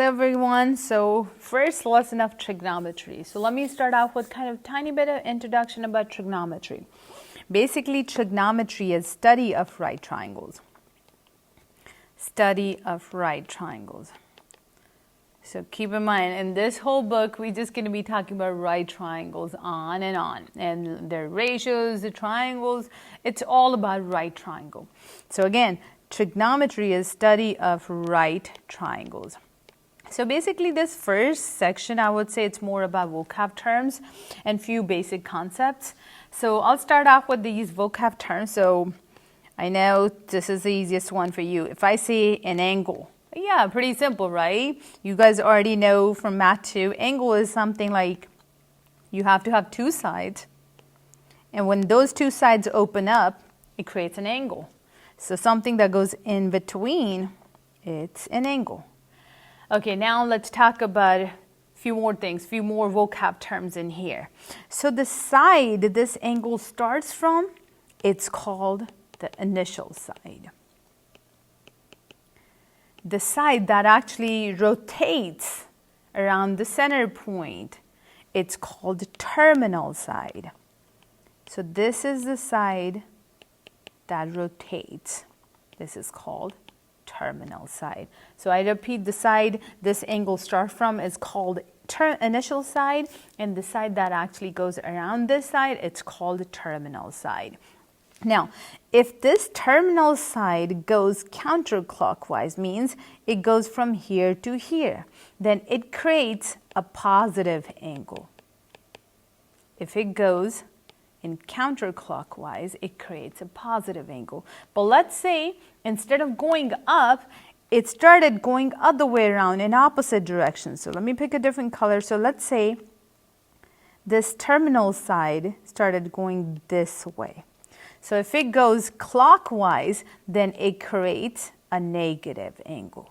everyone. So first lesson of trigonometry. So let me start off with kind of tiny bit of introduction about trigonometry. Basically, trigonometry is study of right triangles. Study of right triangles. So keep in mind, in this whole book, we're just going to be talking about right triangles on, and their ratios, the triangles. It's all about right triangle. So again, trigonometry is study of right triangles. So basically this first section, I would say it's more about vocab terms and few basic concepts. So I'll start off with these vocab terms. So I know this is the easiest one for you. If I say an angle, yeah, pretty simple, right? You guys already know from Math 2, angle is something like you have to have two sides. And when those two sides open up, it creates an angle. So something that goes in between, it's an angle. Okay, now let's talk about a few more things, few more vocab terms in here. So the side this angle starts from, it's called the initial side. The side that actually rotates around the center point, it's called the terminal side. So this is the side that rotates. This is called terminal side. So I repeat, the side this angle starts from is called initial side, and the side that actually goes around this side, it's called the terminal side. Now, if this terminal side goes counterclockwise, means it goes from here to here, then it creates a positive angle. If it goes in counterclockwise, it creates a positive angle. But let's say instead of going up, it started going other way around in opposite direction. So let me pick a different color. So let's say this terminal side started going this way. So if it goes clockwise, then it creates a negative angle.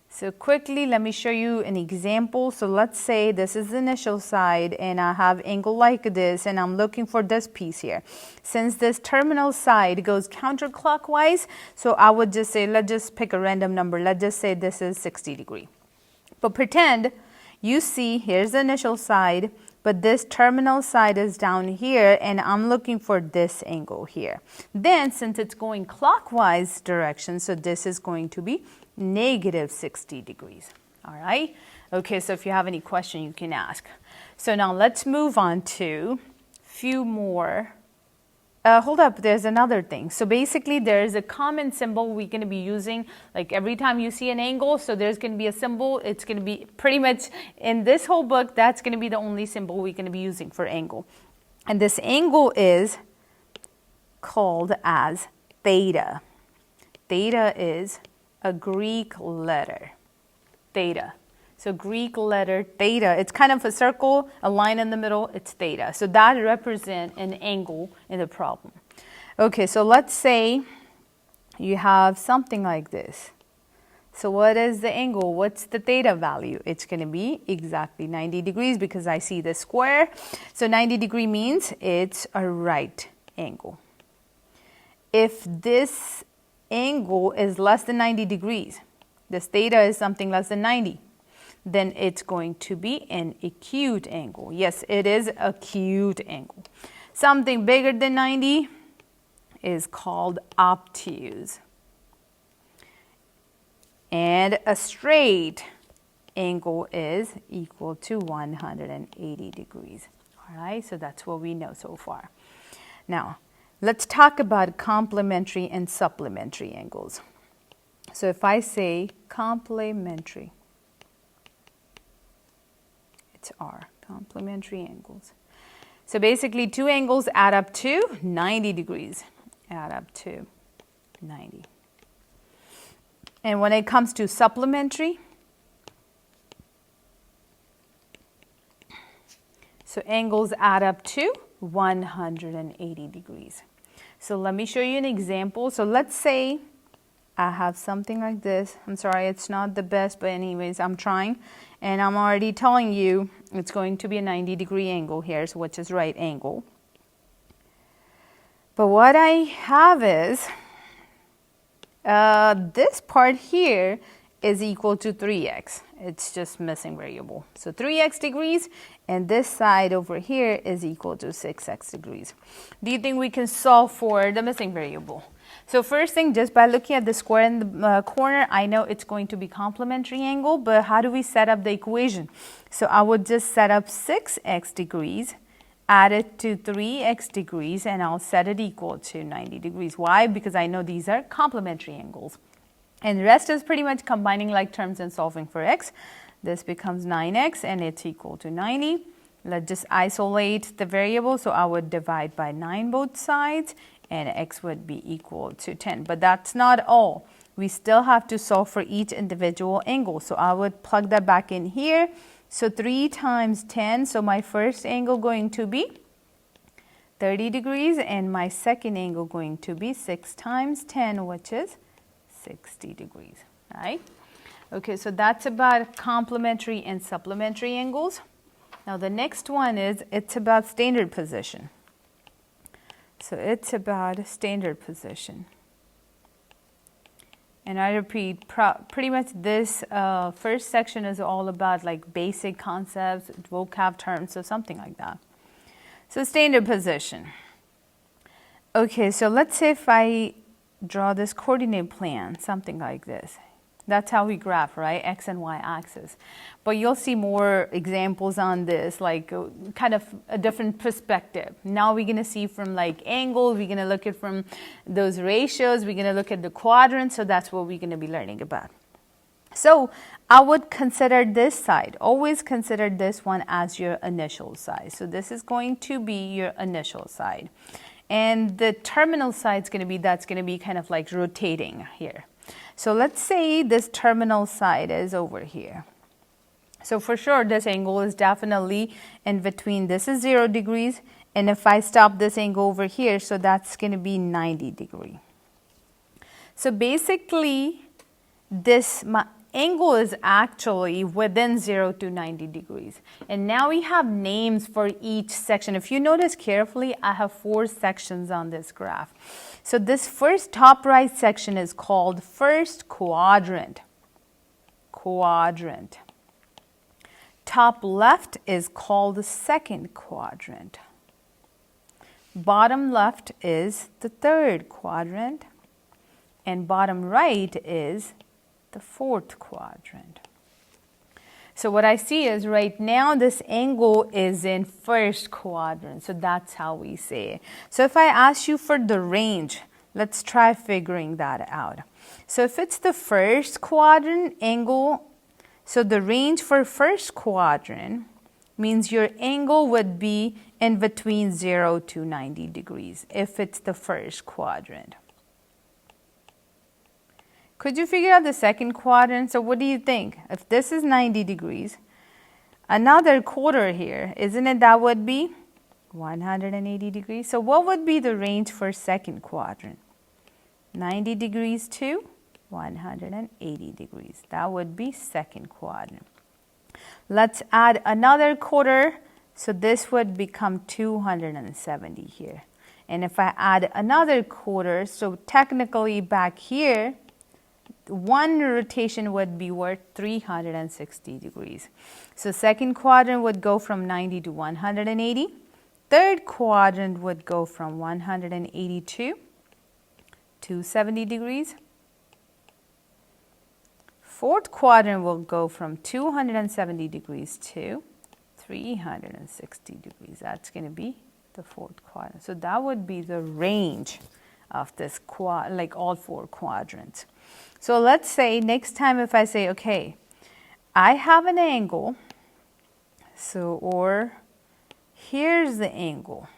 So quickly, let me show you an example. So let's say this is the initial side and I have angle like this and I'm looking for this piece here. Since this terminal side goes counterclockwise, so I would just say, let's just pick a random number. Let's just say this is 60 degrees. But pretend you see here's the initial side, but this terminal side is down here and I'm looking for this angle here. Then since it's going clockwise direction, so this is going to be negative 60 degrees. All right. Okay, so if you have any question, you can ask. So now let's move on to a few more. Hold up, there's another thing. So basically there's a common symbol we're going to be using like every time you see an angle. So there's going to be a symbol. It's going to be pretty much in this whole book, that's going to be the only symbol we're going to be using for angle. And this angle is called as theta. Theta is a Greek letter, theta. So Greek letter theta, it's kind of a circle, a line in the middle, it's theta. So that represents an angle in the problem. Okay, so let's say you have something like this. So what is the angle? What's the theta value? It's going to be exactly 90 degrees because I see the square. So 90 degree means it's a right angle. If this angle is less than 90 degrees, this theta is something less than 90, then it's going to be an acute angle. Yes, it is acute angle. Something bigger than 90 is called obtuse. And a straight angle is equal to 180 degrees. All right, so that's what we know so far. Now, let's talk about complementary and supplementary angles. So if I say complementary, it's R, complementary angles. So basically two angles add up to 90 degrees, add up to 90. And when it comes to supplementary, so angles add up to 180 degrees. So let me show you an example. So let's say I have something like this. I'm sorry, it's not the best, but anyways, I'm trying. And I'm already telling you it's going to be a 90-degree angle here, so which is right angle. But what I have is This part here is equal to 3x. It's just missing variable. So 3x degrees, and this side over here is equal to 6x degrees. Do you think we can solve for the missing variable? So first thing, just by looking at the square in the corner, I know it's going to be complementary angle, but how do we set up the equation? So I would just set up 6x degrees, add it to 3x degrees, and I'll set it equal to 90 degrees. Why? Because I know these are complementary angles. And the rest is pretty much combining like terms and solving for x. This becomes 9x, and it's equal to 90. Let's just isolate the variable. So I would divide by 9 both sides, and x would be equal to 10. But that's not all. We still have to solve for each individual angle. So I would plug that back in here. So 3 times 10, so my first angle going to be 30 degrees, and my second angle going to be 6 times 10, which is 60 degrees, right? Okay, so that's about complementary and supplementary angles. Now the next one is, it's about standard position. So it's about standard position. And I repeat, pretty much this first section is all about like basic concepts, vocab terms, so something like that. So standard position. Okay, so let's say if I draw this coordinate plan, something like this. That's how we graph, right? X and Y axis. But you'll see more examples on this, like kind of a different perspective. Now we're going to see from like angles, we're going to look at from those ratios, we're going to look at the quadrants, so that's what we're going to be learning about. So I would consider this side, always consider this one as your initial side. So this is going to be your initial side. And the terminal side is going to be, that's going to be kind of like rotating here. So let's say this terminal side is over here. So for sure, this angle is definitely in between. This is 0 degrees. And if I stop this angle over here, so that's going to be 90 degrees. So basically, this angle is actually within 0 to 90 degrees. And now we have names for each section. If you notice carefully, I have 4 sections on this graph. So this first top right section is called first quadrant. Quadrant. Top left is called the second quadrant. Bottom left is the third quadrant. And bottom right is the fourth quadrant. So what I see is right now this angle is in first quadrant. So that's how we say it. So if I ask you for the range, let's try figuring that out. So if it's the first quadrant angle, so the range for first quadrant means your angle would be in between 0 to 90 degrees if it's the first quadrant. Could you figure out the second quadrant? So what do you think? If this is 90 degrees, another quarter here, isn't it that would be 180 degrees? So what would be the range for second quadrant? 90 degrees to 180 degrees. That would be second quadrant. Let's add another quarter. So this would become 270 here. And if I add another quarter, so technically back here, one rotation would be worth 360 degrees. So second quadrant would go from 90 to 180. Third quadrant would go from 180 to 270 degrees. Fourth quadrant will go from 270 degrees to 360 degrees. That's going to be the fourth quadrant. So that would be the range of this like all 4 quadrants. So let's say next time if I say, okay, I have an angle, so or here's the angle.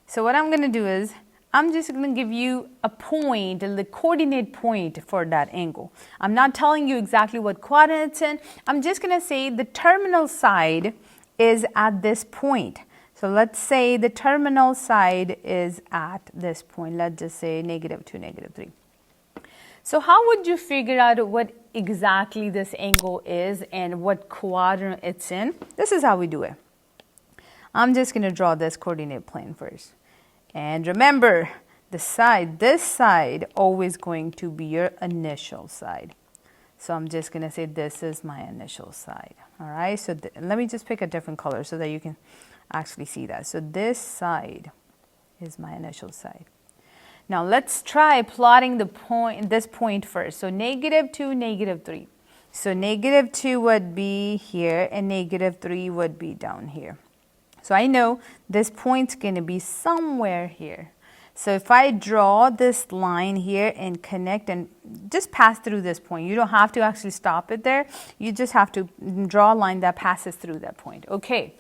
So what I'm going to do is I'm just going to give you a point, the coordinate point for that angle. I'm not telling you exactly what quadrant it's in. I'm just going to say the terminal side is at this point. So let's say the terminal side is at this point. Let's just say -2, -3. So how would you figure out what exactly this angle is and what quadrant it's in? This is how we do it. I'm just going to draw this coordinate plane first. And remember, this side always going to be your initial side. So I'm just going to say this is my initial side. All right, so let me just pick a different color so that you can actually see that. So this side is my initial side. Now let's try plotting this point first. So -2, -3. So -2 would be here and -3 would be down here. So I know this point's going to be somewhere here. So if I draw this line here and connect and just pass through this point, you don't have to actually stop it there. You just have to draw a line that passes through that point. Okay.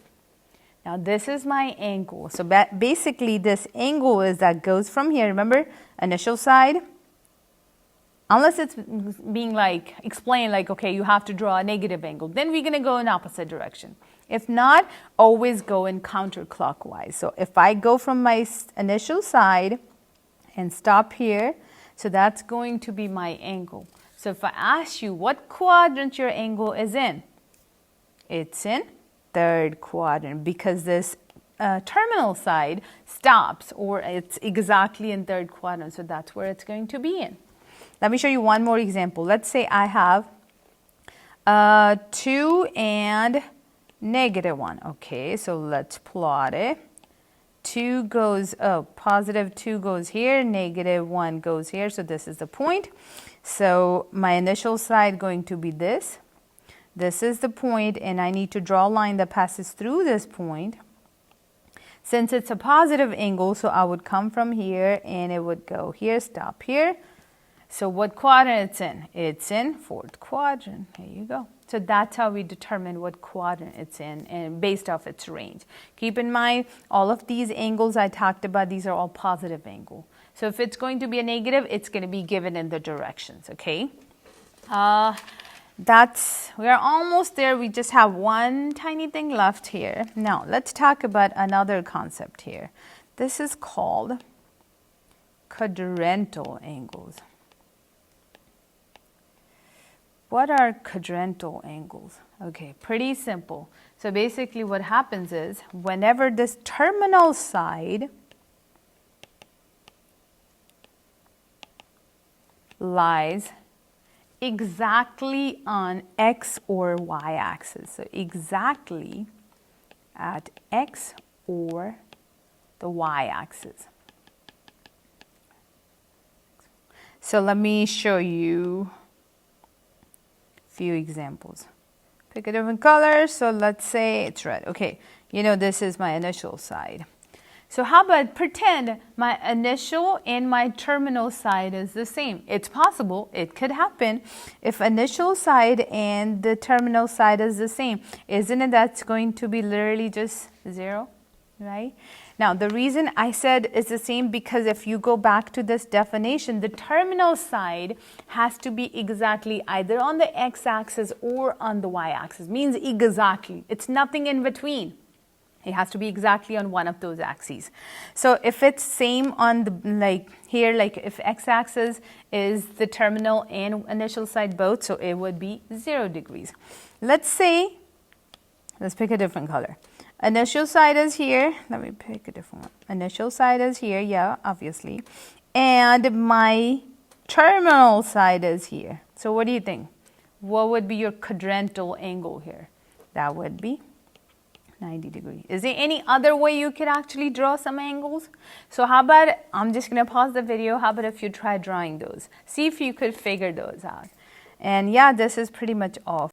Now this is my angle. So basically this angle is that goes from here. Remember, initial side. Unless it's being like explained like, okay, you have to draw a negative angle. Then we're going to go in opposite direction. If not, always go in counterclockwise. So if I go from my initial side and stop here, so that's going to be my angle. So if I ask you what quadrant your angle is in, it's in third quadrant because this terminal side stops, or it's exactly in third quadrant. So that's where it's going to be in. Let me show you one more example. Let's say I have 2 and -1. Okay, so let's plot it. 2 goes, +2 goes here, -1 goes here. So this is the point. So my initial side going to be this. This is the point, and I need to draw a line that passes through this point. Since it's a positive angle, so I would come from here and it would go here, stop here. So what quadrant it's in? It's in fourth quadrant. There you go. So that's how we determine what quadrant it's in and based off its range. Keep in mind, all of these angles I talked about, these are all positive angles. So if it's going to be a negative, it's going to be given in the directions, okay? We are almost there. We just have one tiny thing left here. Now, let's talk about another concept here. This is called quadrantal angles. What are quadrantal angles? Okay, pretty simple. So basically what happens is whenever this terminal side lies exactly on X or Y axis. So exactly at X or the Y axis. So let me show you few examples. Pick a different color. So let's say it's red. Okay, you know this is my initial side. So how about pretend my initial and my terminal side is the same? It's possible. It could happen. If initial side and the terminal side is the same, isn't it that's going to be literally just 0, right? Now, the reason I said it's the same because if you go back to this definition, the terminal side has to be exactly either on the x-axis or on the y-axis. Means exactly. It's nothing in between. It has to be exactly on one of those axes. So if it's same on the, like here, like if x-axis is the terminal and initial side both, so it would be 0 degrees. Let's say, let's pick a different color. Initial side is here. Let me pick a different one. Initial side is here, yeah, obviously. And my terminal side is here. So what do you think? What would be your quadrantal angle here? That would be 90 degrees. Is there any other way you could actually draw some angles? So how about, I'm just going to pause the video. How about if you try drawing those? See if you could figure those out. And yeah, this is pretty much all.